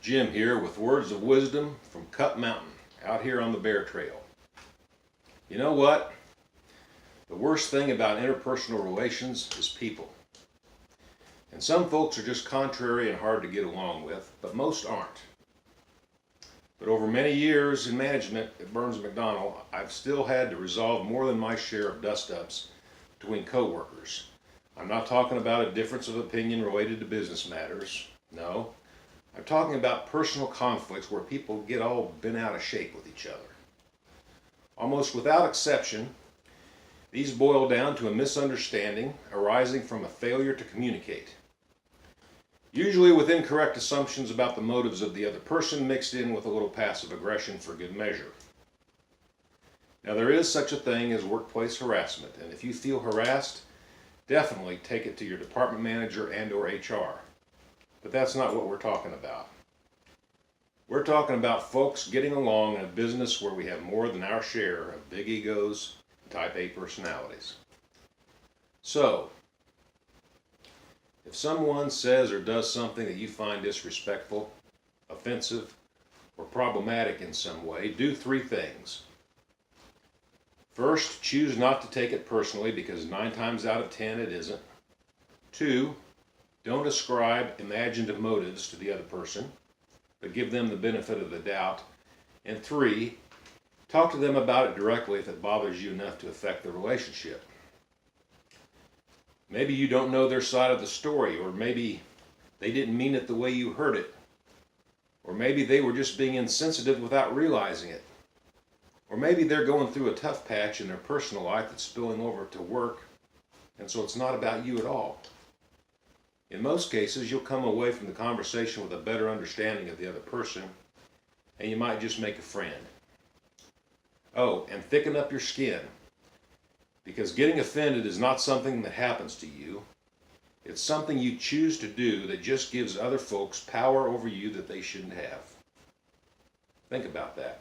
Jim here with words of wisdom from Cup Mountain out here on the Bear Trail. You know what? The worst thing about interpersonal relations is people. And some folks are just contrary and hard to get along with, but most aren't. But over many years in management at Burns McDonnell, I've still had to resolve more than my share of dust-ups between coworkers. I'm not talking about a difference of opinion related to business matters. No. I'm talking about personal conflicts where people get all bent out of shape with each other. Almost without exception, these boil down to a misunderstanding arising from a failure to communicate. Usually with incorrect assumptions about the motives of the other person mixed in with a little passive aggression for good measure. Now there is such a thing as workplace harassment, and if you feel harassed, definitely take it to your department manager and/or HR. But that's not what we're talking about. We're talking about folks getting along in a business where we have more than our share of big egos and type A personalities. So, if someone says or does something that you find disrespectful, offensive, or problematic in some way, do three things. First, choose not to take it personally because 9 times out of 10 it isn't. 2, don't ascribe imaginative motives to the other person, but give them the benefit of the doubt. And 3, talk to them about it directly if it bothers you enough to affect the relationship. Maybe you don't know their side of the story, or maybe they didn't mean it the way you heard it, or maybe they were just being insensitive without realizing it, or maybe they're going through a tough patch in their personal life that's spilling over to work, and so it's not about you at all. In most cases, you'll come away from the conversation with a better understanding of the other person, and you might just make a friend. Oh, and thicken up your skin, because getting offended is not something that happens to you. It's something you choose to do that just gives other folks power over you that they shouldn't have. Think about that.